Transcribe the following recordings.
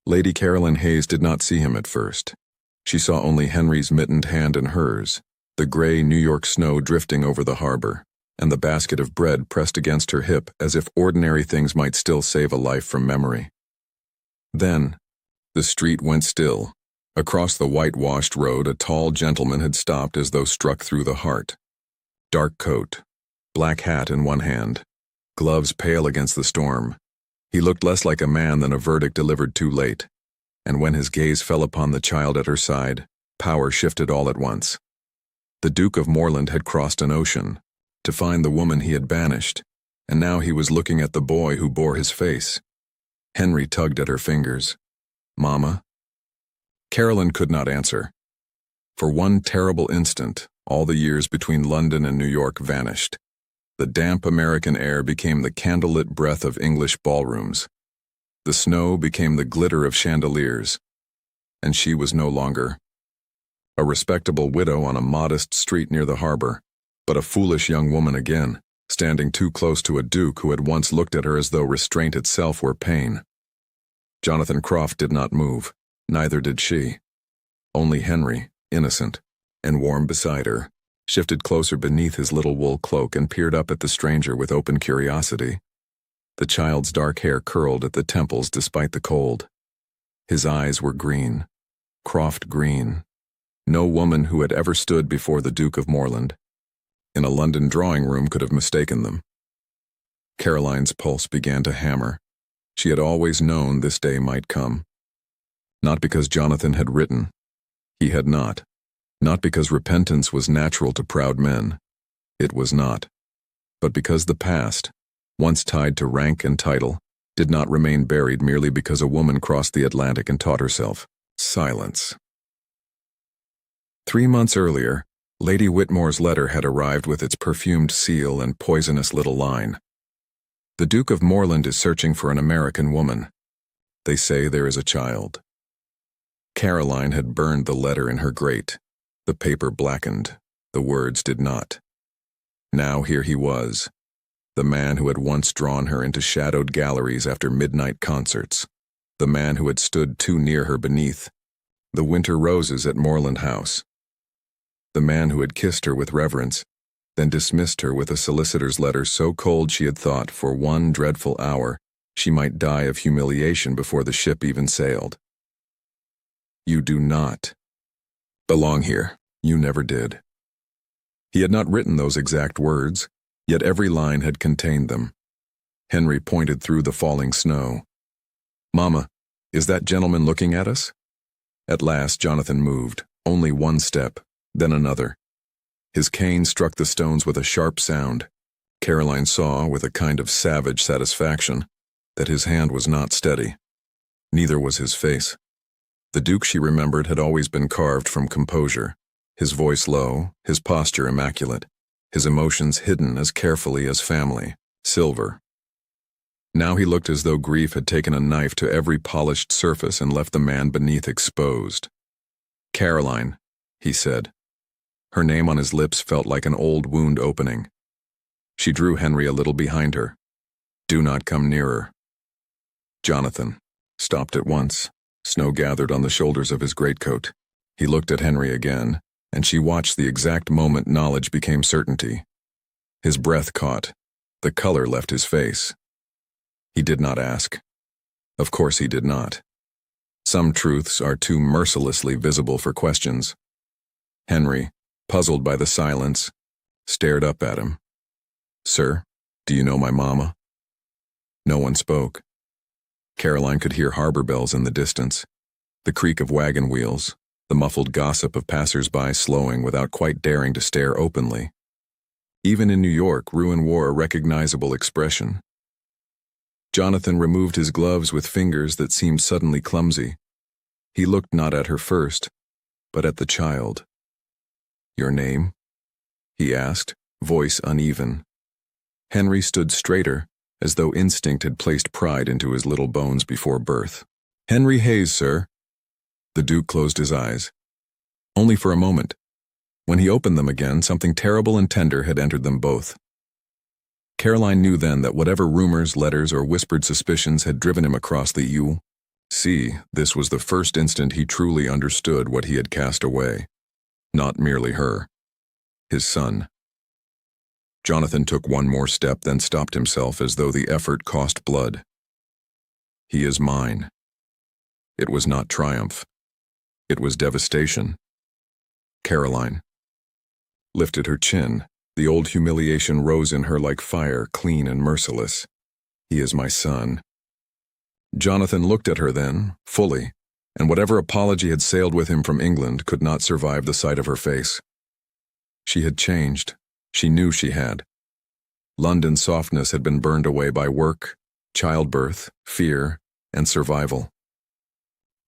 Lady Caroline Hayes did not see him at first. She saw only Henry's mittened hand in hers, the gray New York snow drifting over the harbor, and the basket of bread pressed against her hip as if ordinary things might still save a life from memory. Then, the street went still. Across the whitewashed road, a tall gentleman had stopped as though struck through the heart. Dark coat, black hat in one hand, gloves pale against the storm. He looked less like a man than a verdict delivered too late, and when his gaze fell upon the child at her side, power shifted all at once. The Duke of Moreland had crossed an ocean to find the woman he had banished, and now he was looking at the boy who bore his face. Henry tugged at her fingers. "Mama?" Caroline could not answer. For one terrible instant, all the years between London and New York vanished. The damp American air became the candlelit breath of English ballrooms. The snow became the glitter of chandeliers, and she was no longer a respectable widow on a modest street near the harbor, but a foolish young woman again, standing too close to a duke who had once looked at her as though restraint itself were pain. Jonathan Croft did not move, neither did she. Only Henry, innocent and warm beside her, shifted closer beneath his little wool cloak and peered up at the stranger with open curiosity. The child's dark hair curled at the temples despite the cold. His eyes were green, Croft green. No woman who had ever stood before the Duke of Moreland in a London drawing room could have mistaken them. Caroline's pulse began to hammer. She had always known this day might come. Not because Jonathan had written. He had not. Not because repentance was natural to proud men. It was not. But because the past, once tied to rank and title, did not remain buried merely because a woman crossed the Atlantic and taught herself silence. 3 months earlier, Lady Whitmore's letter had arrived with its perfumed seal and poisonous little line. The Duke of Moreland is searching for an American woman. They say there is a child. Caroline had burned the letter in her grate. The paper blackened. The words did not. Now here he was, the man who had once drawn her into shadowed galleries after midnight concerts, the man who had stood too near her beneath the winter roses at Moreland House, the man who had kissed her with reverence, then dismissed her with a solicitor's letter so cold she had thought for one dreadful hour she might die of humiliation before the ship even sailed. "You do not belong here. You never did." He had not written those exact words, yet every line had contained them. Henry pointed through the falling snow. "Mama, is that gentleman looking at us?" At last Jonathan moved, only one step, then another. His cane struck the stones with a sharp sound. Caroline saw, with a kind of savage satisfaction, that his hand was not steady. Neither was his face. The Duke, she remembered, had always been carved from composure, his voice low, his posture immaculate, his emotions hidden as carefully as family, silver. Now he looked as though grief had taken a knife to every polished surface and left the man beneath exposed. "Caroline," he said. Her name on his lips felt like an old wound opening. She drew Henry a little behind her. "Do not come nearer." Jonathan stopped at once. Snow gathered on the shoulders of his greatcoat. He looked at Henry again, and she watched the exact moment knowledge became certainty. His breath caught. The color left his face. He did not ask. Of course he did not. Some truths are too mercilessly visible for questions. Henry, puzzled by the silence, stared up at him. "Sir, do you know my mama?" No one spoke. Caroline could hear harbor bells in the distance, the creak of wagon wheels, the muffled gossip of passers-by slowing without quite daring to stare openly. Even in New York, ruin wore a recognizable expression. Jonathan removed his gloves with fingers that seemed suddenly clumsy. He looked not at her first, but at the child. "Your name?" he asked, voice uneven. Henry stood straighter, as though instinct had placed pride into his little bones before birth. "Henry Hayes, sir." The Duke closed his eyes. Only for a moment. When he opened them again, something terrible and tender had entered them both. Caroline knew then that whatever rumors, letters, or whispered suspicions had driven him across the U, See, this was the first instant he truly understood what he had cast away. Not merely her. His son. Jonathan took one more step, then stopped himself as though the effort cost blood. He is mine. It was not triumph. It was devastation. Caroline lifted her chin. The old humiliation rose in her like fire, clean and merciless. He is my son. Jonathan looked at her then, fully, and whatever apology had sailed with him from England could not survive the sight of her face. She had changed. She knew she had. London's softness had been burned away by work, childbirth, fear, and survival.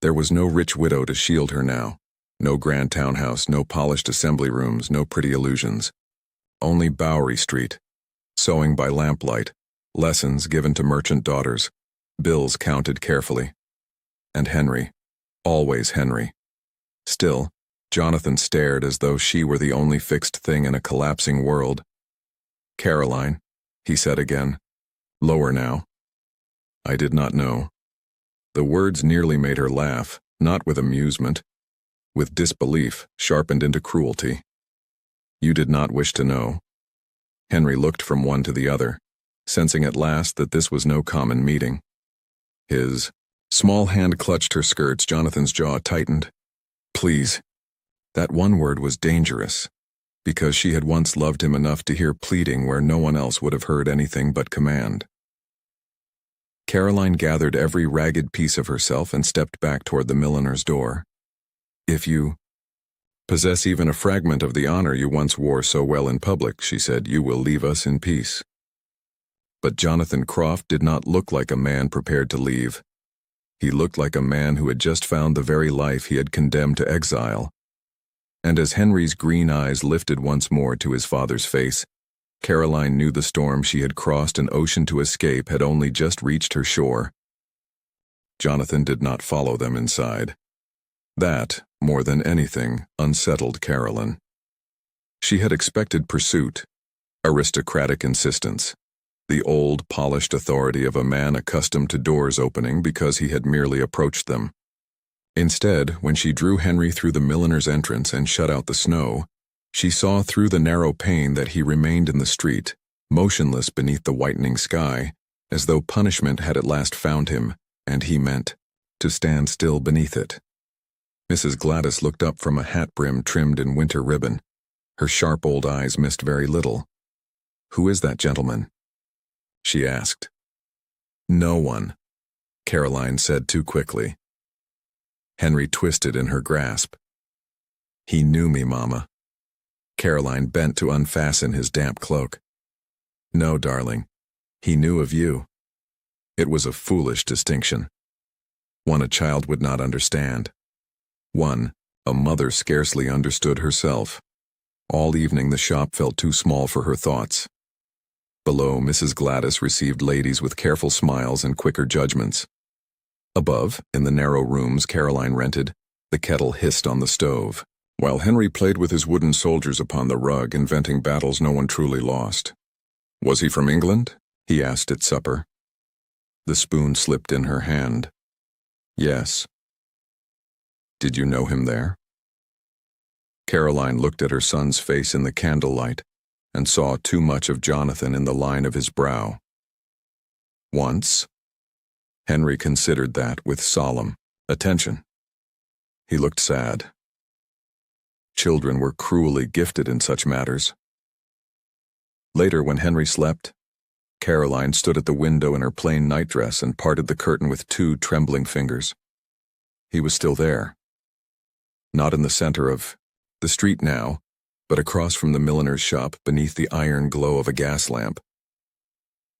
There was no rich widow to shield her now. No grand townhouse, no polished assembly rooms, no pretty illusions. Only Bowery Street, sewing by lamplight, lessons given to merchant daughters, bills counted carefully. And Henry, always Henry. Still, Jonathan stared as though she were the only fixed thing in a collapsing world. Caroline, he said again, lower now. I did not know. The words nearly made her laugh, not with amusement, with disbelief sharpened into cruelty. You did not wish to know. Henry looked from one to the other, sensing at last that this was no common meeting. His small hand clutched her skirts. Jonathan's jaw tightened. Please. That one word was dangerous, because she had once loved him enough to hear pleading where no one else would have heard anything but command. Caroline gathered every ragged piece of herself and stepped back toward the milliner's door. If you possess even a fragment of the honor you once wore so well in public, she said, you will leave us in peace. But Jonathan Croft did not look like a man prepared to leave. He looked like a man who had just found the very life he had condemned to exile. And as Henry's green eyes lifted once more to his father's face, Caroline knew the storm she had crossed an ocean to escape had only just reached her shore. Jonathan did not follow them inside. That, more than anything, unsettled Caroline. She had expected pursuit, aristocratic insistence, the old, polished authority of a man accustomed to doors opening because he had merely approached them. Instead, when she drew Henry through the milliner's entrance and shut out the snow, she saw through the narrow pane that he remained in the street, motionless beneath the whitening sky, as though punishment had at last found him, and he meant to stand still beneath it. Mrs. Gladys looked up from a hat brim trimmed in winter ribbon. Her sharp old eyes missed very little. Who is that gentleman? She asked. No one, Caroline said too quickly. Henry twisted in her grasp. He knew me, Mama. Caroline bent to unfasten his damp cloak. No, darling. He knew of you. It was a foolish distinction. One a child would not understand. One a mother scarcely understood herself. All evening the shop felt too small for her thoughts. Below, Mrs. Gladys received ladies with careful smiles and quicker judgments. Above, in the narrow rooms Caroline rented, the kettle hissed on the stove, while Henry played with his wooden soldiers upon the rug, inventing battles no one truly lost. Was he from England? He asked at supper. The spoon slipped in her hand. Yes. Did you know him there? Caroline looked at her son's face in the candlelight and saw too much of Jonathan in the line of his brow. Once. Henry considered that with solemn attention. He looked sad. Children were cruelly gifted in such matters. Later, when Henry slept, Caroline stood at the window in her plain nightdress and parted the curtain with 2 trembling fingers. He was still there. Not in the center of the street now, but across from the milliner's shop beneath the iron glow of a gas lamp.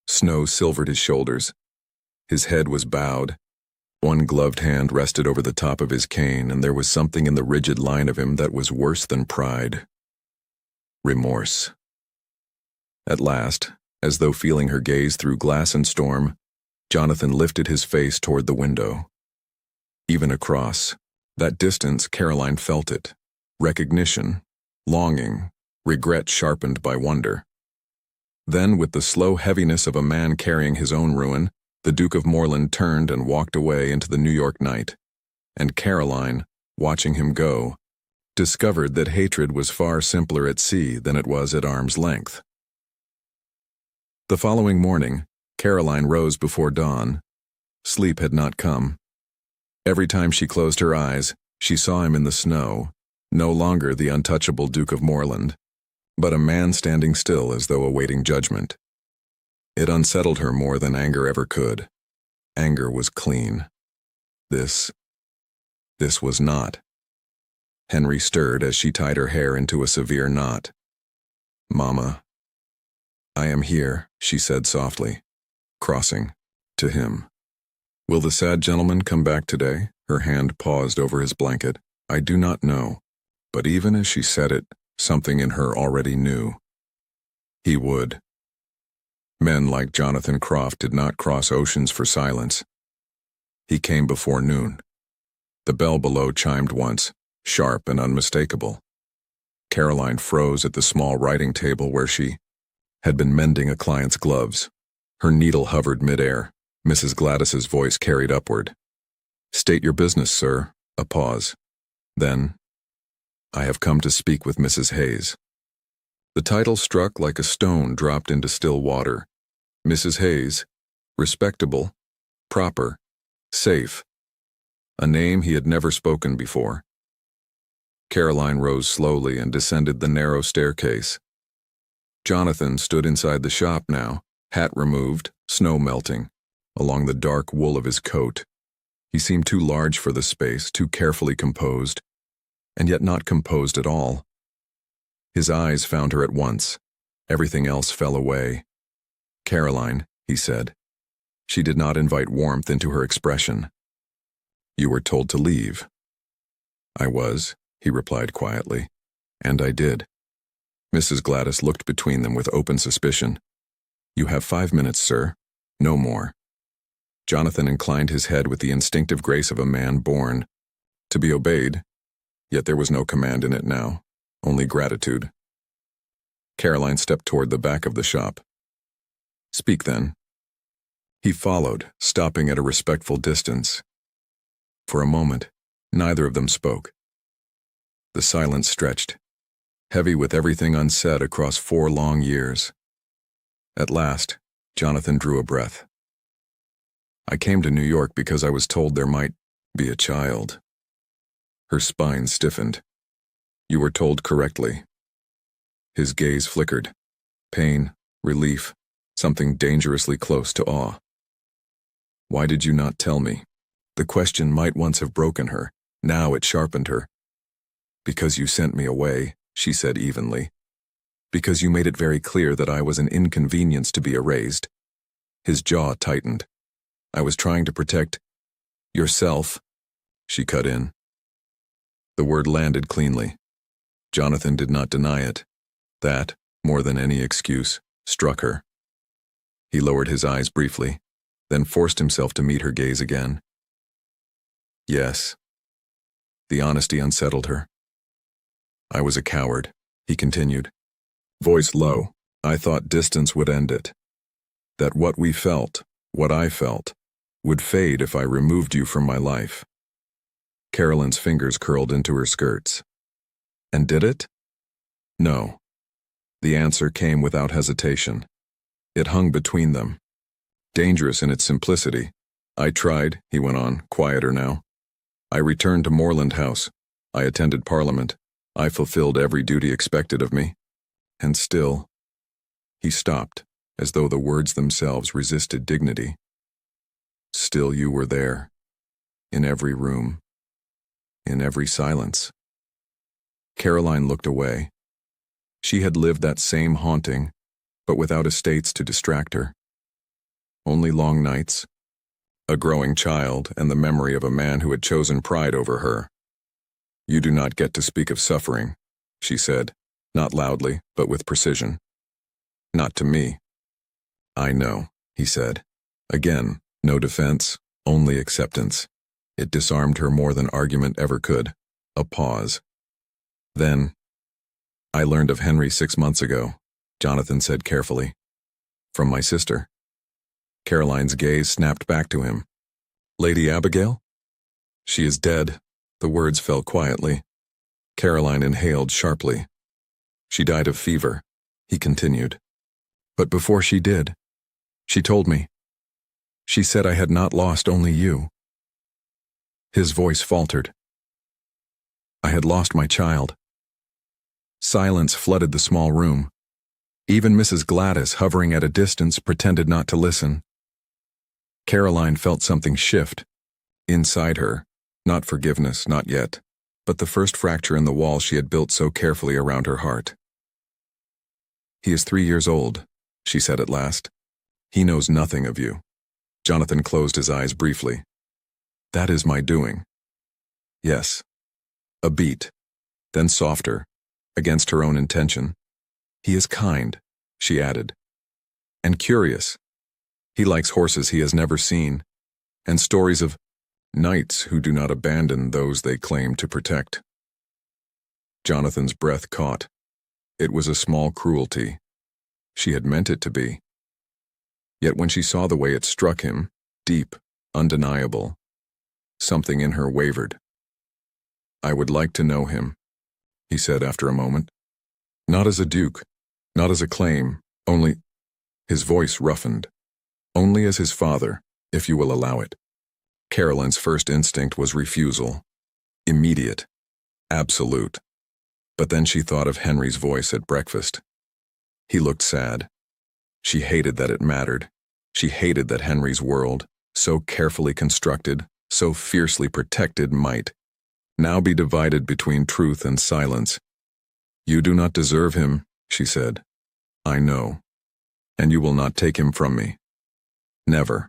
Snow silvered his shoulders. His head was bowed. One gloved hand rested over the top of his cane, and there was something in the rigid line of him that was worse than pride. Remorse. At last, as though feeling her gaze through glass and storm, Jonathan lifted his face toward the window. Even across that distance, Caroline felt it. Recognition, longing, regret sharpened by wonder. Then, with the slow heaviness of a man carrying his own ruin, The Duke of Moreland turned and walked away into the New York night, and Caroline, watching him go, discovered that hatred was far simpler at sea than it was at arm's length. The following morning, Caroline rose before dawn. Sleep had not come. Every time she closed her eyes, she saw him in the snow, no longer the untouchable Duke of Moreland, but a man standing still as though awaiting judgment. It unsettled her more than anger ever could. Anger was clean. This was not. Henry stirred as she tied her hair into a severe knot. "Mama, I am here," she said softly, crossing to him. "Will the sad gentleman come back today?" Her hand paused over his blanket. "I do not know." But even as she said it, something in her already knew. He would. Men like Jonathan Croft did not cross oceans for silence. He came before noon. The bell below chimed once, sharp and unmistakable. Caroline froze at the small writing table where she had been mending a client's gloves. Her needle hovered midair. Mrs. Gladys's voice carried upward. "State your business, sir." A pause. Then, "I have come to speak with Mrs. Hayes." The title struck like a stone dropped into still water. Mrs. Hayes, respectable, proper, safe. A name he had never spoken before. Caroline rose slowly and descended the narrow staircase. Jonathan stood inside the shop now, hat removed, snow melting, along the dark wool of his coat. He seemed too large for the space, too carefully composed, and yet not composed at all. His eyes found her at once. Everything else fell away. "Caroline," he said. She did not invite warmth into her expression. "You were told to leave." "I was," he replied quietly, "and I did." Mrs. Gladys looked between them with open suspicion. "You have 5 minutes, sir. No more." Jonathan inclined his head with the instinctive grace of a man born to be obeyed, yet there was no command in it now, only gratitude. Caroline stepped toward the back of the shop. "Speak then." He followed, stopping at a respectful distance. For a moment, neither of them spoke. The silence stretched, heavy with everything unsaid across 4 long years. At last, Jonathan drew a breath. "I came to New York because I was told there might be a child." Her spine stiffened. "You were told correctly." His gaze flickered. Pain, relief, something dangerously close to awe. "Why did you not tell me?" The question might once have broken her. Now it sharpened her. "Because you sent me away," she said evenly. "Because you made it very clear that I was an inconvenience to be erased." His jaw tightened. "I was trying to protect yourself," she cut in. The word landed cleanly. Jonathan did not deny it. That, more than any excuse, struck her. He lowered his eyes briefly, then forced himself to meet her gaze again. "Yes." The honesty unsettled her. "I was a coward," he continued, voice low. "I thought distance would end it. That what we felt, what I felt, would fade if I removed you from my life." Caroline's fingers curled into her skirts. "And did it?" "No." The answer came without hesitation. It hung between them, dangerous in its simplicity. "I tried," he went on, quieter now. "I returned to Moreland House. I attended Parliament. I fulfilled every duty expected of me. And still—" He stopped, as though the words themselves resisted dignity. "Still you were there, in every room, in every silence." Caroline looked away. She had lived that same haunting, but without estates to distract her. Only long nights, a growing child, and the memory of a man who had chosen pride over her. "You do not get to speak of suffering," she said, not loudly, but with precision. "Not to me." "I know," he said. Again, no defense, only acceptance. It disarmed her more than argument ever could. A pause. Then, "I learned of Henry 6 months ago," Jonathan said carefully. "From my sister." Caroline's gaze snapped back to him. Lady Abigail? She is dead. The words fell quietly. Caroline inhaled sharply. She died of fever, he continued. But before she did, she told me. She said I had not lost only you. His voice faltered. I had lost my child. Silence flooded the small room. Even Mrs. Gladys, hovering at a distance, pretended not to listen. Caroline felt something shift. Inside her, not forgiveness, not yet, but the first fracture in the wall she had built so carefully around her heart. He is 3 years old, she said at last. He knows nothing of you. Jonathan closed his eyes briefly. That is my doing. Yes. A beat, then softer, against her own intention. He is kind, she added, and curious. He likes horses he has never seen, and stories of knights who do not abandon those they claim to protect. Jonathan's breath caught. It was a small cruelty. She had meant it to be. Yet when she saw the way it struck him, deep, undeniable, something in her wavered. I would like to know him, he said after a moment. Not as a duke, not as a claim, only, his voice roughened, only as his father, if you will allow it. Caroline's first instinct was refusal. Immediate. Absolute. But then she thought of Henry's voice at breakfast. He looked sad. She hated that it mattered. She hated that Henry's world, so carefully constructed, so fiercely protected, might now be divided between truth and silence. You do not deserve him, she said. I know. And you will not take him from me. Never.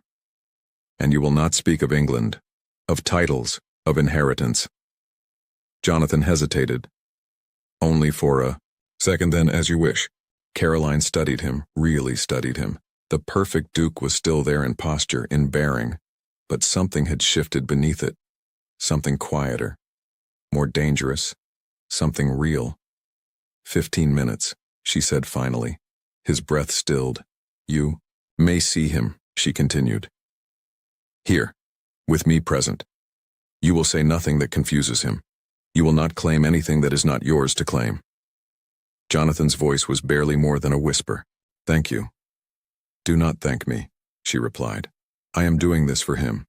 And you will not speak of England, of titles, of inheritance. Jonathan hesitated. Only for a second, then, as you wish. Caroline studied him, really studied him. The perfect duke was still there in posture, in bearing, but something had shifted beneath it. Something quieter, more dangerous, something real. 15 minutes, she said finally. His breath stilled. You may see him, she continued. Here, with me present. You will say nothing that confuses him. You will not claim anything that is not yours to claim. Jonathan's voice was barely more than a whisper. Thank you. Do not thank me, she replied. I am doing this for him.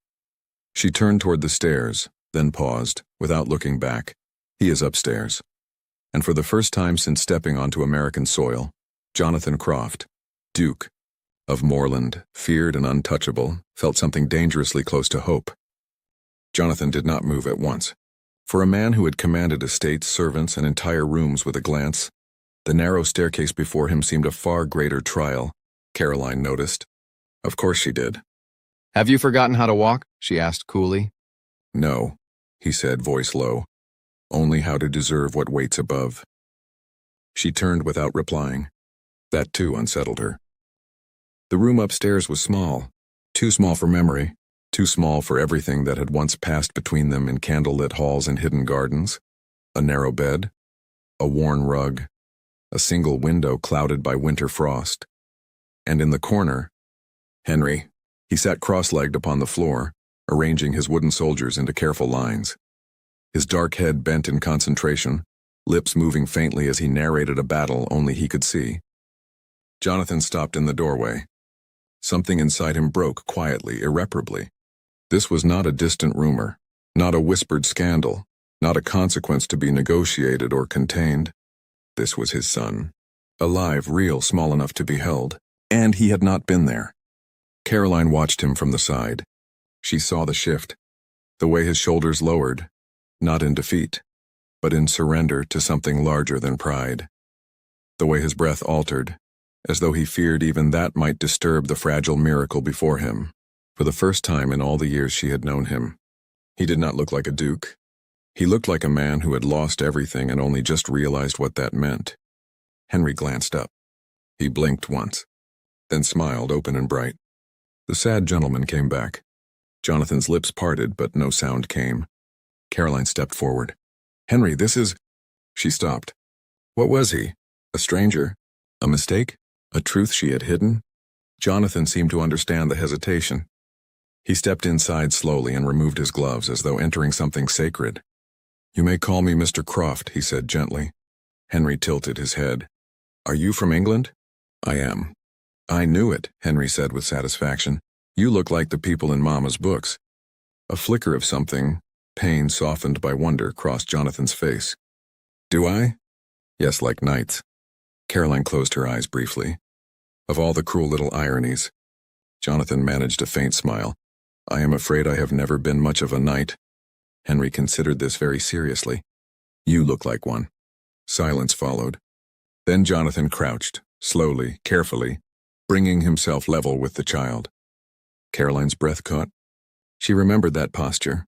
She turned toward the stairs, then paused, without looking back. He is upstairs. And for the first time since stepping onto American soil, Jonathan Croft, Duke of Moreland, feared and untouchable, felt something dangerously close to hope. Jonathan did not move at once. For a man who had commanded estates, servants, and entire rooms with a glance, the narrow staircase before him seemed a far greater trial, Caroline noticed. Of course she did. Have you forgotten how to walk? She asked coolly. No, he said, voice low. Only how to deserve what waits above. She turned without replying. That too unsettled her. The room upstairs was small, too small for memory, too small for everything that had once passed between them in candlelit halls and hidden gardens. A narrow bed, a worn rug, a single window clouded by winter frost. And in the corner, Henry. He sat cross-legged upon the floor, arranging his wooden soldiers into careful lines. His dark head bent in concentration, lips moving faintly as he narrated a battle only he could see. Jonathan stopped in the doorway. Something inside him broke quietly, irreparably. This was not a distant rumor, not a whispered scandal, not a consequence to be negotiated or contained. This was his son. Alive, real, small enough to be held. And he had not been there. Caroline watched him from the side. She saw the shift, the way his shoulders lowered, not in defeat, but in surrender to something larger than pride. The way his breath altered, as though he feared even that might disturb the fragile miracle before him. For the first time in all the years she had known him, he did not look like a duke. He looked like a man who had lost everything and only just realized what that meant. Henry glanced up. He blinked once, then smiled open and bright. The sad gentleman came back. Jonathan's lips parted, but no sound came. Caroline stepped forward. Henry, this is... She stopped. What was he? A stranger? A mistake? A truth she had hidden? Jonathan seemed to understand the hesitation. He stepped inside slowly and removed his gloves as though entering something sacred. "You may call me Mr. Croft," he said gently. Henry tilted his head. "Are you from England?" "I am." "I knew it," Henry said with satisfaction. "You look like the people in Mama's books." A flicker of something, pain softened by wonder, crossed Jonathan's face. "Do I?" "Yes, like knights." Caroline closed her eyes briefly. Of all the cruel little ironies, Jonathan managed a faint smile. "I am afraid I have never been much of a knight." Henry considered this very seriously. "You look like one." Silence followed. Then Jonathan crouched, slowly, carefully, bringing himself level with the child. Caroline's breath caught. She remembered that posture.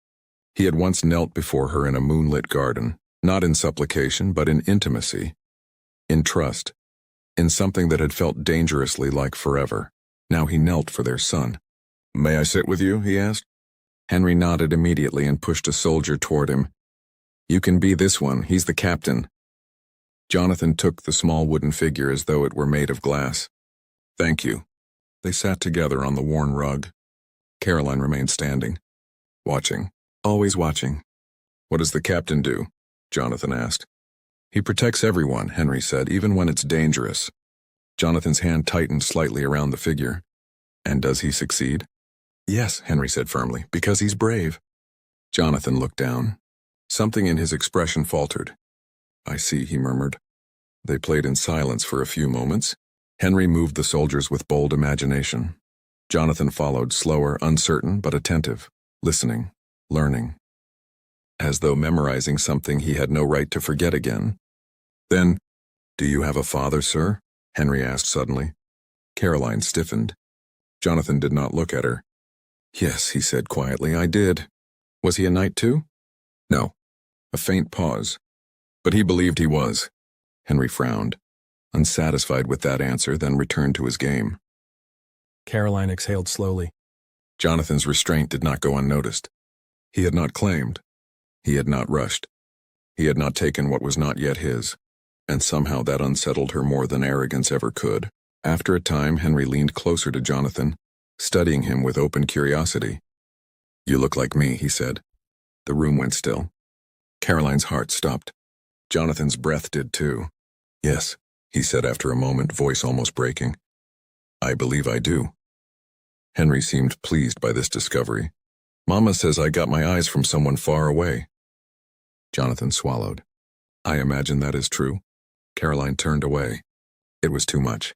He had once knelt before her in a moonlit garden, not in supplication, but in intimacy, in trust, in something that had felt dangerously like forever. Now he knelt for their son. "May I sit with you?" he asked. Henry nodded immediately and pushed a soldier toward him. "You can be this one, he's the captain." Jonathan took the small wooden figure as though it were made of glass. "Thank you." They sat together on the worn rug. Caroline remained standing, watching, always watching. "What does the captain do?" Jonathan asked. "He protects everyone," Henry said, "even when it's dangerous." Jonathan's hand tightened slightly around the figure. "And does he succeed?" "Yes," Henry said firmly, "because he's brave." Jonathan looked down. Something in his expression faltered. "I see," he murmured. They played in silence for a few moments. Henry moved the soldiers with bold imagination. Jonathan followed, slower, uncertain, but attentive, listening, learning, as though memorizing something he had no right to forget again. Then, "Do you have a father, sir?" Henry asked suddenly. Caroline stiffened. Jonathan did not look at her. "Yes," he said quietly, "I did." "Was he a knight too?" "No." A faint pause. "But he believed he was." Henry frowned, unsatisfied with that answer, then returned to his game. Caroline exhaled slowly. Jonathan's restraint did not go unnoticed. He had not claimed. He had not rushed. He had not taken what was not yet his, and somehow that unsettled her more than arrogance ever could. After a time, Henry leaned closer to Jonathan, studying him with open curiosity. "You look like me," he said. The room went still. Caroline's heart stopped. Jonathan's breath did too. "Yes," he said after a moment, voice almost breaking. "I believe I do." Henry seemed pleased by this discovery. "Mama says I got my eyes from someone far away." Jonathan swallowed. "I imagine that is true." Caroline turned away. It was too much.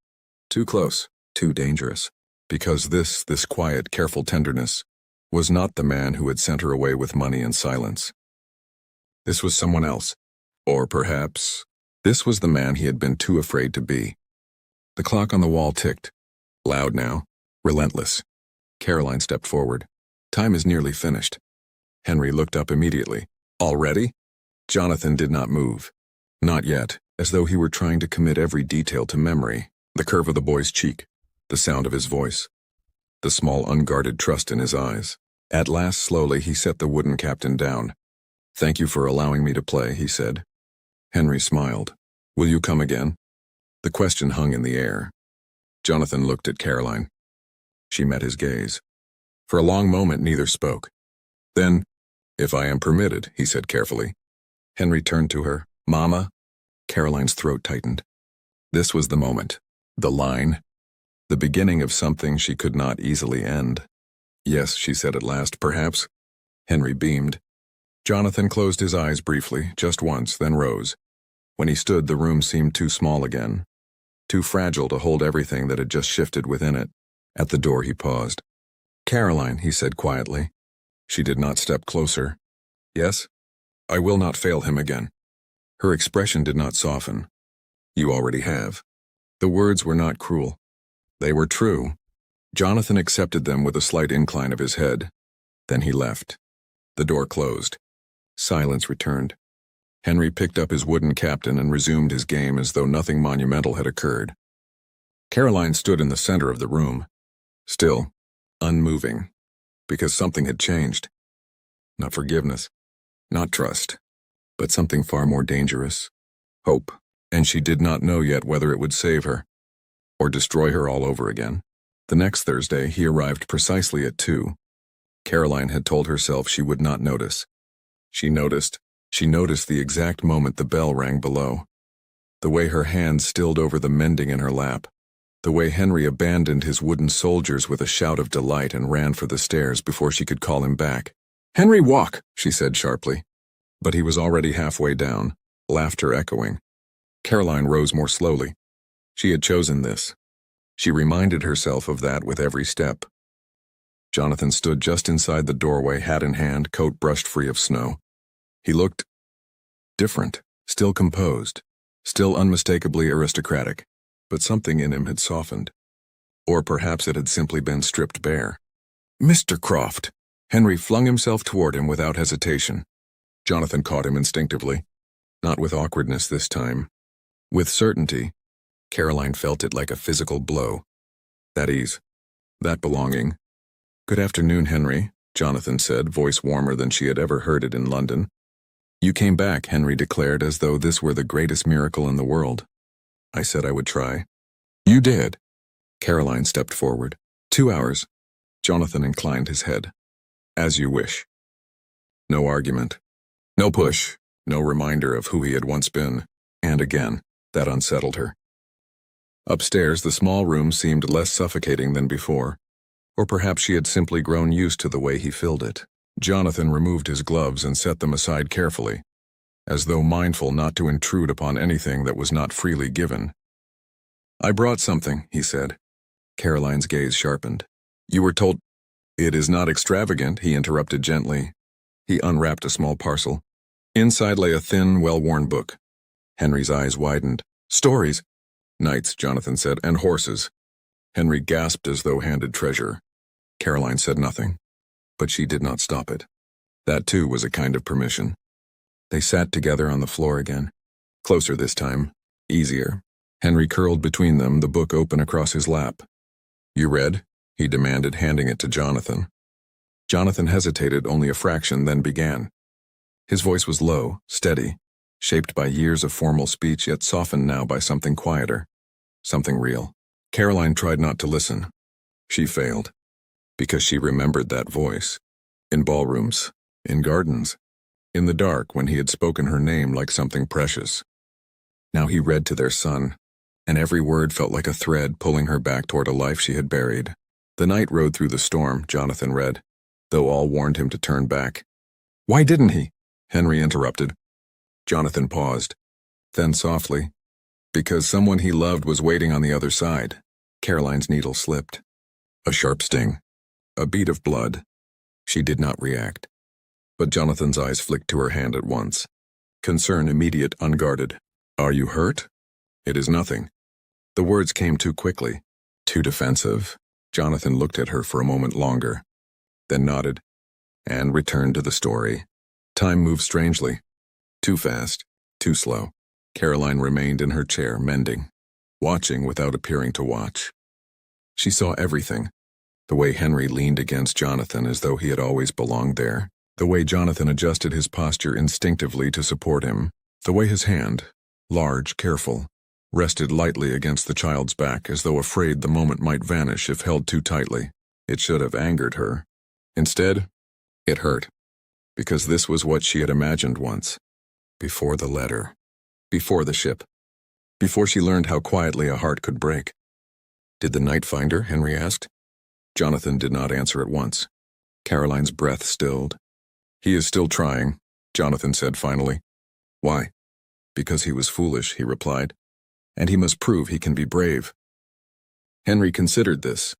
Too close. Too dangerous. Because this quiet, careful tenderness was not the man who had sent her away with money and silence. This was someone else. Or perhaps this was the man he had been too afraid to be. The clock on the wall ticked. Loud now. Relentless. Caroline stepped forward. "Time is nearly finished." Henry looked up immediately. "Already?" Jonathan did not move. Not yet, as though he were trying to commit every detail to memory. The curve of the boy's cheek, the sound of his voice, the small unguarded trust in his eyes. At last, slowly, he set the wooden captain down. "Thank you for allowing me to play," he said. Henry smiled. "Will you come again?" The question hung in the air. Jonathan looked at Caroline. She met his gaze. For a long moment, neither spoke. Then, "If I am permitted," he said carefully. Henry turned to her. "Mama?" Caroline's throat tightened. This was the moment. The line. The beginning of something she could not easily end. "Yes," she said at last, "perhaps." Henry beamed. Jonathan closed his eyes briefly, just once, then rose. When he stood, the room seemed too small again, too fragile to hold everything that had just shifted within it. At the door he paused. "Caroline," he said quietly. She did not step closer. "Yes? I will not fail him again." Her expression did not soften. "You already have." The words were not cruel. They were true. Jonathan accepted them with a slight incline of his head. Then he left. The door closed. Silence returned. Henry picked up his wooden captain and resumed his game as though nothing monumental had occurred. Caroline stood in the center of the room, still, unmoving, because something had changed. Not forgiveness, not trust, but something far more dangerous. Hope, and she did not know yet whether it would save her, or destroy her all over again. The next Thursday, he arrived precisely at 2. Caroline had told herself she would not notice. She noticed the exact moment the bell rang below. The way her hands stilled over the mending in her lap. The way Henry abandoned his wooden soldiers with a shout of delight and ran for the stairs before she could call him back. "Henry, walk," she said sharply. But he was already halfway down, laughter echoing. Caroline rose more slowly. She had chosen this. She reminded herself of that with every step. Jonathan stood just inside the doorway, hat in hand, coat brushed free of snow. He looked different, still composed, still unmistakably aristocratic, but something in him had softened. Or perhaps it had simply been stripped bare. "Mr. Croft!" Henry flung himself toward him without hesitation. Jonathan caught him instinctively, not with awkwardness this time. With certainty. Caroline felt it like a physical blow. That ease. That belonging. "Good afternoon, Henry," Jonathan said, voice warmer than she had ever heard it in London. "You came back," Henry declared, as though this were the greatest miracle in the world. "I said I would try." "You did." Caroline stepped forward. 2 hours. Jonathan inclined his head. "As you wish." No argument. No push. No reminder of who he had once been. And again, that unsettled her. Upstairs, the small room seemed less suffocating than before. Or perhaps she had simply grown used to the way he filled it. Jonathan removed his gloves and set them aside carefully, as though mindful not to intrude upon anything that was not freely given. "I brought something," he said. Caroline's gaze sharpened. "You were told—" "It is not extravagant," he interrupted gently. He unwrapped a small parcel. Inside lay a thin, well-worn book. Henry's eyes widened. "Stories?" "Knights," Jonathan said, "and horses." Henry gasped as though handed treasure. Caroline said nothing, but she did not stop it. That, too, was a kind of permission. They sat together on the floor again. Closer this time. Easier. Henry curled between them, the book open across his lap. "You read?" he demanded, handing it to Jonathan. Jonathan hesitated only a fraction, then began. His voice was low, steady, shaped by years of formal speech, yet softened now by something quieter, something real. Caroline tried not to listen. She failed, because she remembered that voice. In ballrooms, in gardens, in the dark when he had spoken her name like something precious. Now he read to their son, and every word felt like a thread pulling her back toward a life she had buried. "The night rode through the storm," Jonathan read, though all warned him to turn back. "Why didn't he?" Henry interrupted. Jonathan paused. Then softly, "Because someone he loved was waiting on the other side." Caroline's needle slipped. A sharp sting. A bead of blood. She did not react. But Jonathan's eyes flicked to her hand at once. Concern immediate, unguarded. "Are you hurt?" "It is nothing." The words came too quickly, too defensive. Jonathan looked at her for a moment longer, then nodded, and returned to the story. Time moved strangely. Too fast, too slow. Caroline remained in her chair, mending, watching without appearing to watch. She saw everything. The way Henry leaned against Jonathan as though he had always belonged there. The way Jonathan adjusted his posture instinctively to support him. The way his hand, large, careful, rested lightly against the child's back as though afraid the moment might vanish if held too tightly. It should have angered her. Instead, it hurt. Because this was what she had imagined once. Before the letter. Before the ship. Before she learned how quietly a heart could break. "Did the night find her?" Henry asked. Jonathan did not answer at once. Caroline's breath stilled. "He is still trying," Jonathan said finally. "Why?" "Because he was foolish," he replied. "And he must prove he can be brave." Henry considered this.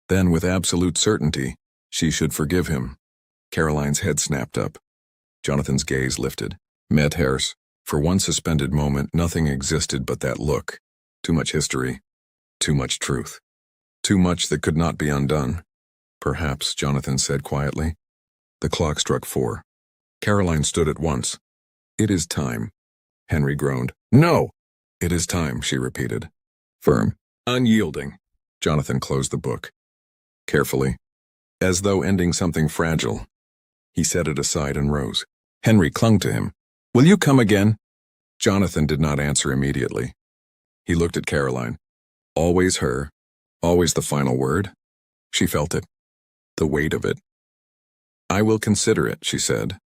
Then, with absolute certainty, she should forgive him. Caroline's head snapped up. Jonathan's gaze lifted. Met Heir's. For one suspended moment, nothing existed but that look. Too much history. Too much truth. Too much that could not be undone. "Perhaps," Jonathan said quietly. The clock struck 4. Caroline stood at once. "It is time." Henry groaned. "No!" "It is time," she repeated. Firm. Unyielding. Jonathan closed the book. Carefully. As though ending something fragile. He set it aside and rose. Henry clung to him. "Will you come again?" Jonathan did not answer immediately. He looked at Caroline. Always her. Always the final word. She felt it. The weight of it. "I will consider it," she said.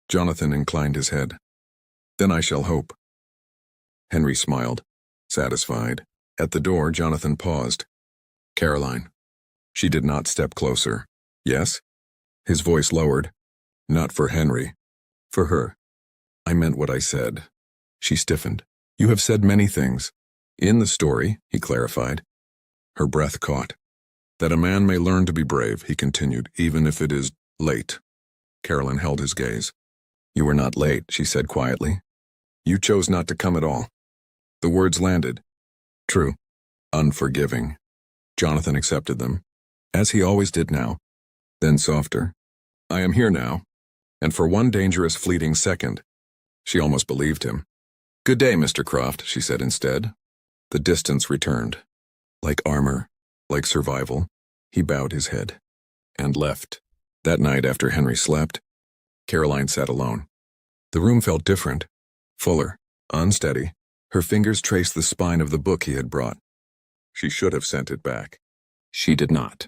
Jonathan inclined his head. "Then I shall hope." Henry smiled, satisfied. At the door, Jonathan paused. "Caroline." She did not step closer. "Yes?" His voice lowered. "Not for Henry. For her. I meant what I said." She stiffened. "You have said many things. In the story," he clarified. Her breath caught. "That a man may learn to be brave," he continued, "even if it is late." Caroline held his gaze. "You were not late," she said quietly. "You chose not to come at all." The words landed. True. Unforgiving. Jonathan accepted them, as he always did now. Then softer. "I am here now." And for one dangerous fleeting second, she almost believed him. "Good day, Mr. Croft," she said instead. The distance returned. Like armor, like survival, he bowed his head. And left. That night after Henry slept, Caroline sat alone. The room felt different, fuller, unsteady. Her fingers traced the spine of the book he had brought. She should have sent it back. She did not.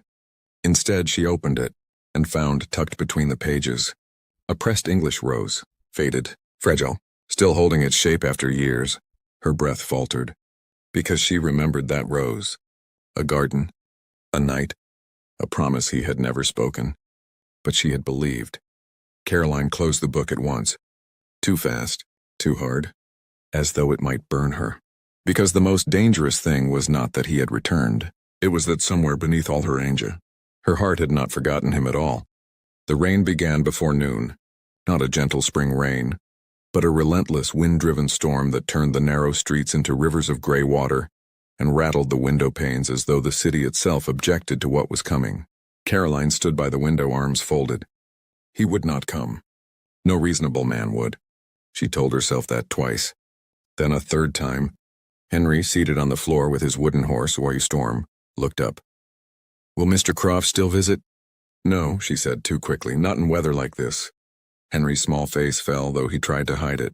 Instead, she opened it and found, tucked between the pages, a pressed English rose, faded, fragile, still holding its shape after years. Her breath faltered, because she remembered that rose. A garden, a night, a promise he had never spoken. But she had believed. Caroline closed the book at once. Too fast, too hard, as though it might burn her. Because the most dangerous thing was not that he had returned. It was that somewhere beneath all her anger, her heart had not forgotten him at all. The rain began before noon. Not a gentle spring rain, but a relentless wind-driven storm that turned the narrow streets into rivers of gray water and rattled the window panes as though the city itself objected to what was coming. Caroline stood by the window, arms folded. He would not come. No reasonable man would. She told herself that twice. Then a third time, Henry, seated on the floor with his wooden horse, or storm, looked up. "Will Mr. Croft still visit?" "No," she said too quickly, "not in weather like this." Henry's small face fell, though he tried to hide it.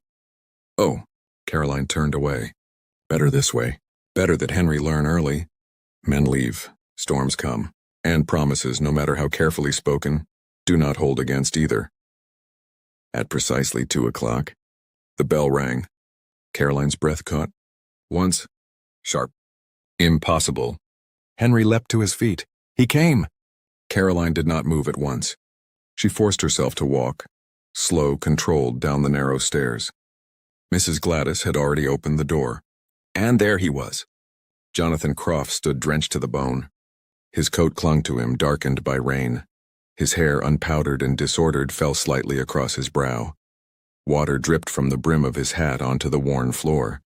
"Oh," Caroline turned away. Better this way. Better that Henry learn early. Men leave, storms come, and promises, no matter how carefully spoken, do not hold against either. At precisely 2:00, the bell rang. Caroline's breath caught. Once, sharp. Impossible. Henry leapt to his feet. He came. Caroline did not move at once. She forced herself to walk, slow, controlled, down the narrow stairs. Mrs. Gladys had already opened the door. And there he was. Jonathan Croft stood drenched to the bone. His coat clung to him, darkened by rain. His hair, unpowdered and disordered, fell slightly across his brow. Water dripped from the brim of his hat onto the worn floor.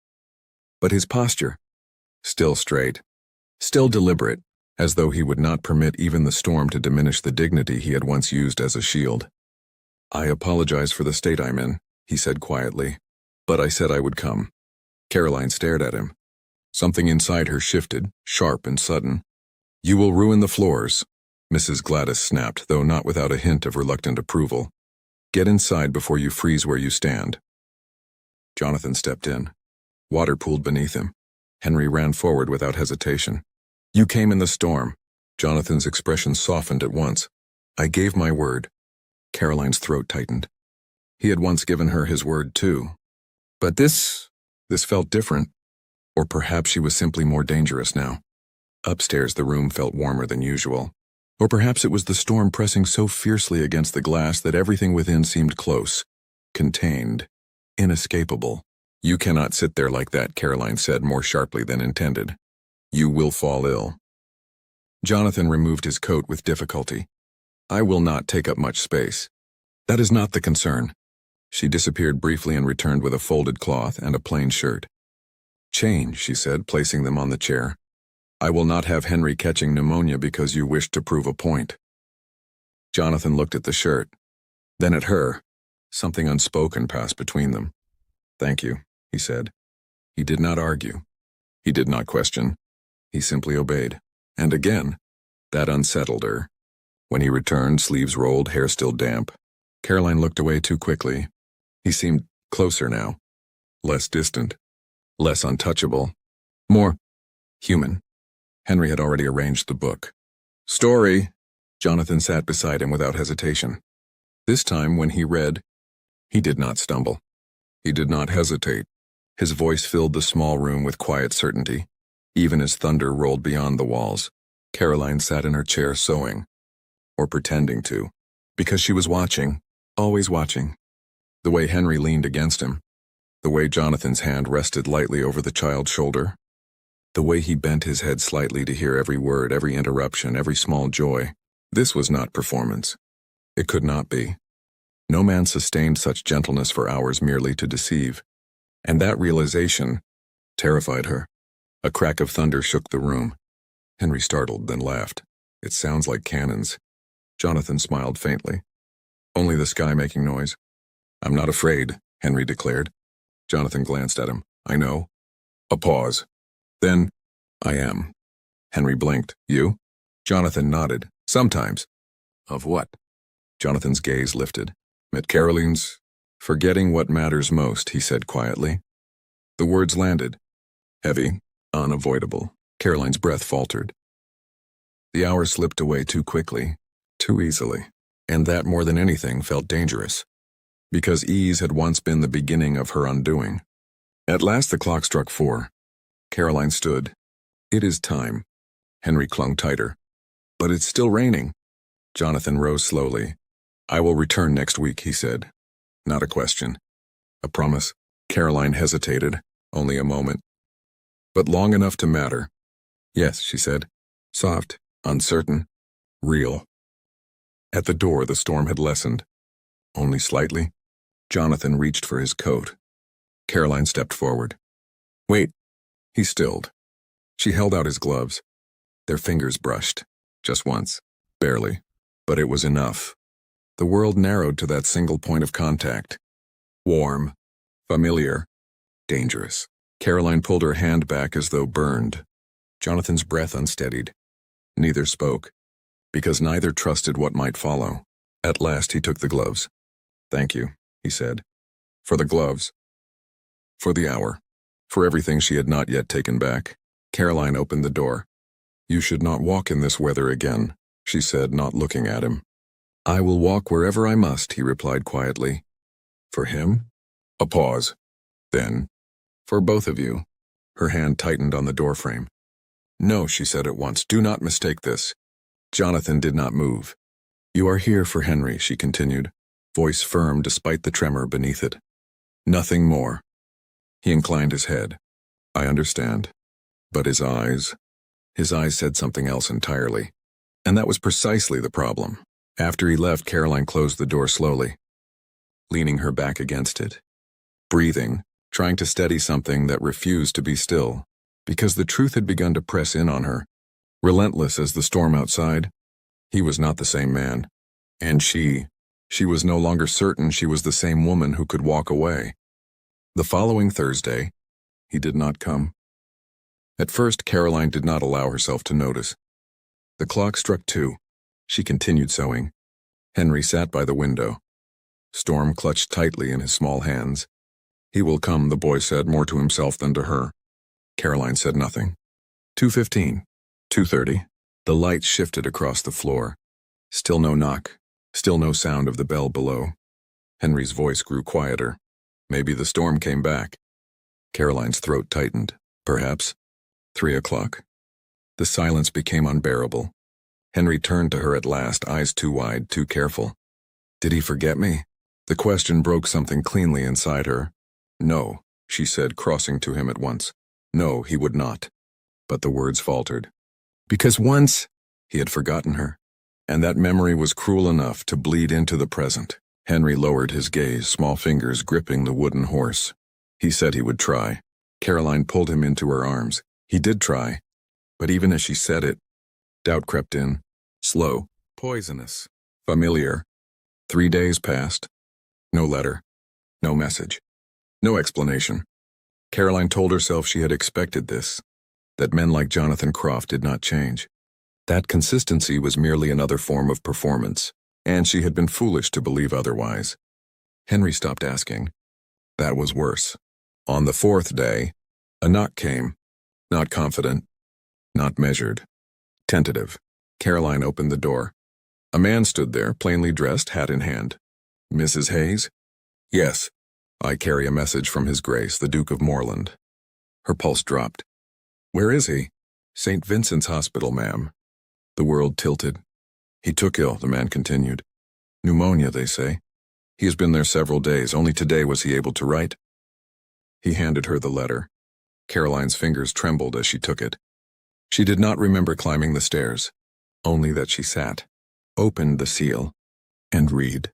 But his posture, still straight, still deliberate, as though he would not permit even the storm to diminish the dignity he had once used as a shield. "I apologize for the state I'm in," he said quietly, "but I said I would come." Caroline stared at him. Something inside her shifted, sharp and sudden. "You will ruin the floors," Mrs. Gladys snapped, though not without a hint of reluctant approval. "Get inside before you freeze where you stand." Jonathan stepped in. Water pooled beneath him. Henry ran forward without hesitation. "You came in the storm." Jonathan's expression softened at once. "I gave my word." Caroline's throat tightened. He had once given her his word, too. But this felt different. Or perhaps she was simply more dangerous now. Upstairs, the room felt warmer than usual. Or perhaps it was the storm pressing so fiercely against the glass that everything within seemed close, contained, inescapable. "You cannot sit there like that," Caroline said more sharply than intended. "You will fall ill." Jonathan removed his coat with difficulty. "I will not take up much space." "That is not the concern." She disappeared briefly and returned with a folded cloth and a plain shirt. "Change," she said, placing them on the chair. "I will not have Henry catching pneumonia because you wished to prove a point." Jonathan looked at the shirt, then at her. Something unspoken passed between them. "Thank you," he said. He did not argue. He did not question. He simply obeyed. And again, that unsettled her. When he returned, sleeves rolled, hair still damp, Caroline looked away too quickly. He seemed closer now. Less distant. Less untouchable. More human. Henry had already arranged the book. Story! Jonathan sat beside him without hesitation. This time, when he read, he did not stumble. He did not hesitate. His voice filled the small room with quiet certainty, even as thunder rolled beyond the walls. Caroline sat in her chair sewing, or pretending to, because she was watching, always watching. The way Henry leaned against him, the way Jonathan's hand rested lightly over the child's shoulder, the way he bent his head slightly to hear every word, every interruption, every small joy. This was not performance. It could not be. No man sustained such gentleness for hours merely to deceive. And that realization terrified her. A crack of thunder shook the room. Henry startled, then laughed. It sounds like cannons. Jonathan smiled faintly. Only the sky making noise. I'm not afraid, Henry declared. Jonathan glanced at him. I know. A pause. Then, I am. Henry blinked. You? Jonathan nodded. Sometimes. Of what? Jonathan's gaze lifted. At Caroline's. Forgetting what matters most, he said quietly. The words landed. Heavy, unavoidable. Caroline's breath faltered. The hours slipped away too quickly, too easily, and that more than anything felt dangerous, because ease had once been the beginning of her undoing. At last the clock struck 4. Caroline stood. It is time. Henry clung tighter. But it's still raining. Jonathan rose slowly. I will return next week, he said. Not a question. A promise. Caroline hesitated, only a moment. But long enough to matter. Yes, she said. Soft, uncertain, real. At the door, the storm had lessened. Only slightly. Jonathan reached for his coat. Caroline stepped forward. Wait. He stilled. She held out his gloves. Their fingers brushed. Just once. Barely. But it was enough. The world narrowed to that single point of contact. Warm. Familiar. Dangerous. Caroline pulled her hand back as though burned. Jonathan's breath unsteadied. Neither spoke, because neither trusted what might follow. At last he took the gloves. Thank you, he said. For the gloves. For the hour. For everything she had not yet taken back. Caroline opened the door. You should not walk in this weather again, she said, not looking at him. I will walk wherever I must, he replied quietly. For him? A pause. Then, for both of you. Her hand tightened on the doorframe. No, she said at once, do not mistake this. Jonathan did not move. You are here for Henry, she continued, voice firm despite the tremor beneath it. Nothing more. He inclined his head. I understand. But his eyes said something else entirely. And that was precisely the problem. After he left, Caroline closed the door slowly, leaning her back against it, breathing, trying to steady something that refused to be still, because the truth had begun to press in on her. Relentless as the storm outside, he was not the same man. And she was no longer certain she was the same woman who could walk away. The following Thursday, he did not come. At first, Caroline did not allow herself to notice. The clock struck 2. She continued sewing. Henry sat by the window. Storm clutched tightly in his small hands. He will come, the boy said, more to himself than to her. Caroline said nothing. 2:15. 2:30. The light shifted across the floor. Still no knock. Still no sound of the bell below. Henry's voice grew quieter. Maybe the storm came back. Caroline's throat tightened. Perhaps. 3 o'clock. The silence became unbearable. Henry turned to her at last, eyes too wide, too careful. Did he forget me? The question broke something cleanly inside her. No, she said, crossing to him at once. No, he would not. But the words faltered. Because once he had forgotten her, and that memory was cruel enough to bleed into the present. Henry lowered his gaze, small fingers gripping the wooden horse. He said he would try. Caroline pulled him into her arms. He did try. But even as she said it, doubt crept in. Slow, poisonous, familiar. 3 days passed. No letter. No message. No explanation. Caroline told herself she had expected this, that men like Jonathan Croft did not change. That consistency was merely another form of performance, and she had been foolish to believe otherwise. Henry stopped asking. That was worse. On the 4th day, a knock came. Not confident. Not measured. Tentative. Caroline opened the door. A man stood there, plainly dressed, hat in hand. Mrs. Hayes? Yes. I carry a message from His Grace, the Duke of Moreland. Her pulse dropped. Where is he? St. Vincent's Hospital, ma'am. The world tilted. He took ill, the man continued. Pneumonia, they say. He has been there several days. Only today was he able to write. He handed her the letter. Caroline's fingers trembled as she took it. She did not remember climbing the stairs, only that she sat, opened the seal, and read.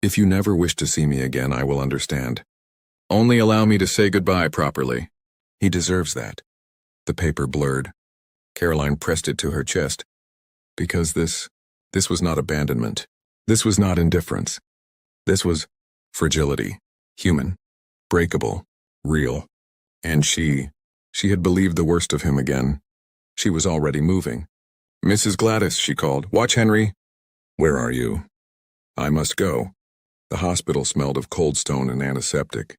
If you never wish to see me again, I will understand. Only allow me to say goodbye properly. He deserves that. The paper blurred. Caroline pressed it to her chest. Because this was not abandonment. This was not indifference. This was fragility, human, breakable, real. And she had believed the worst of him again. She was already moving. Mrs. Gladys, she called. Watch Henry. Where are you? I must go. The hospital smelled of cold stone and antiseptic.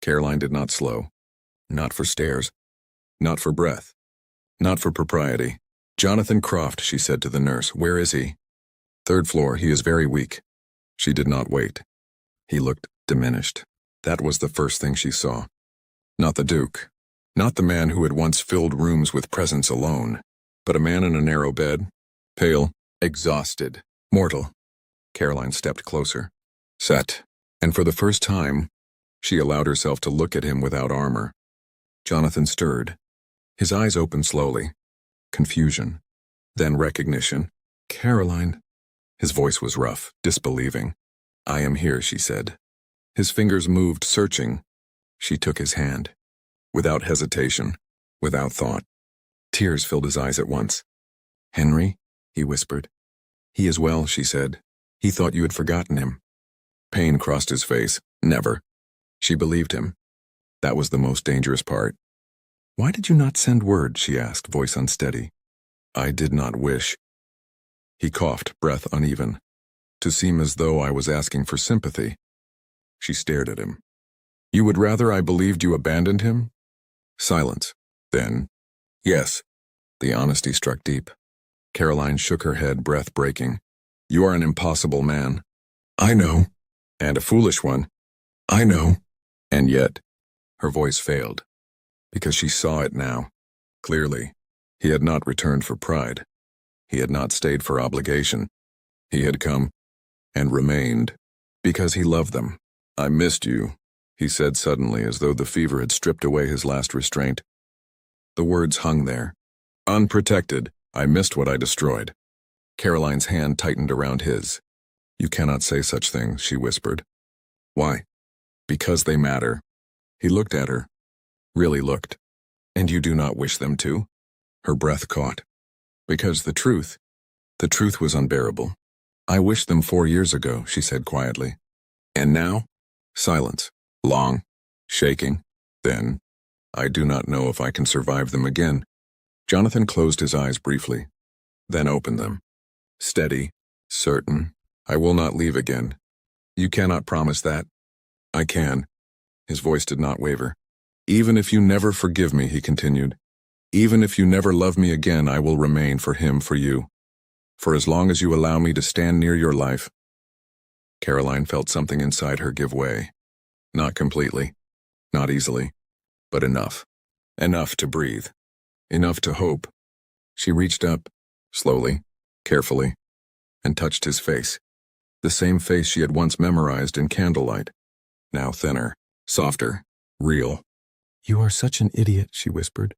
Caroline did not slow. Not for stairs. Not for breath. Not for propriety. Jonathan Croft, she said to the nurse. Where is he? Third floor. He is very weak. She did not wait. He looked diminished. That was the first thing she saw. Not the Duke. Not the man who had once filled rooms with presence alone, but a man in a narrow bed, pale, exhausted, mortal. Caroline stepped closer, sat, and for the first time, she allowed herself to look at him without armor. Jonathan stirred. His eyes opened slowly. Confusion. Then recognition. Caroline. His voice was rough, disbelieving. I am here, she said. His fingers moved, searching. She took his hand. Without hesitation, without thought. Tears filled his eyes at once. Henry, he whispered. He is well, she said. He thought you had forgotten him. Pain crossed his face. Never. She believed him. That was the most dangerous part. Why did you not send word, she asked, voice unsteady. I did not wish. He coughed, breath uneven, to seem as though I was asking for sympathy. She stared at him. You would rather I believed you abandoned him? Silence. Then, yes. The honesty struck deep. Caroline shook her head, breath breaking. You are an impossible man. I know. And a foolish one. I know. And yet, her voice failed. Because she saw it now. Clearly, he had not returned for pride. He had not stayed for obligation. He had come, and remained, because he loved them. I missed you, he said suddenly, as though the fever had stripped away his last restraint. The words hung there. Unprotected, I missed what I destroyed. Caroline's hand tightened around his. You cannot say such things, she whispered. Why? Because they matter. He looked at her. Really looked. And you do not wish them to? Her breath caught. Because the truth was unbearable. I wished them 4 years ago, she said quietly. And now? Silence. Long. Shaking. Then, I do not know if I can survive them again. Jonathan closed his eyes briefly, then opened them. Steady. Certain. I will not leave again. You cannot promise that? I can. His voice did not waver. Even if you never forgive me, he continued. Even if you never love me again, I will remain for him, for you. For as long as you allow me to stand near your life. Caroline felt something inside her give way. Not completely, not easily, but enough. Enough to breathe. Enough to hope. She reached up, slowly, carefully, and touched his face. The same face she had once memorized in candlelight. Now thinner, softer, real. You are such an idiot, she whispered.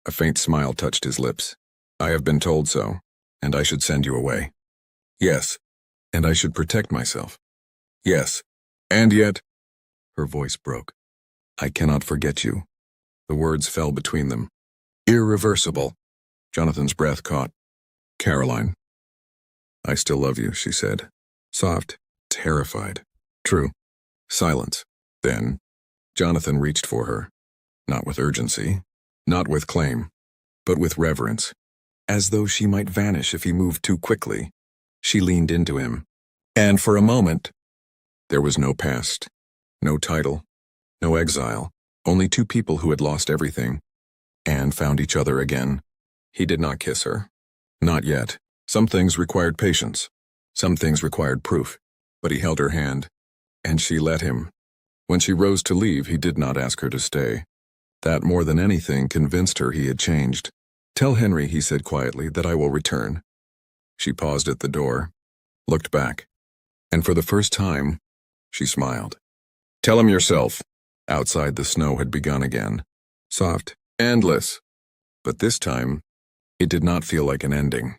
A faint smile touched his lips. I have been told so, and I should send you away. Yes, and I should protect myself. Yes, and yet... Her voice broke. I cannot forget you. The words fell between them. Irreversible. Jonathan's breath caught. Caroline. I still love you, she said. Soft, terrified. True. Silence. Then, Jonathan reached for her. Not with urgency, not with claim, but with reverence. As though she might vanish if he moved too quickly. She leaned into him. And for a moment, there was no past, no title, no exile, only two people who had lost everything and found each other again. He did not kiss her. Not yet. Some things required patience. Some things required proof. But he held her hand, and she let him. When she rose to leave, he did not ask her to stay. That, more than anything, convinced her he had changed. "Tell Henry," he said quietly, "that I will return." She paused at the door, looked back, and for the first time, she smiled. "Tell him yourself." Outside, the snow had begun again. Soft, endless. But this time, it did not feel like an ending.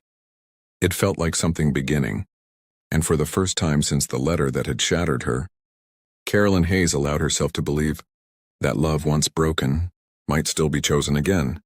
It felt like something beginning. And for the first time since the letter that had shattered her, Carolyn Hayes allowed herself to believe that love once broken might still be chosen again.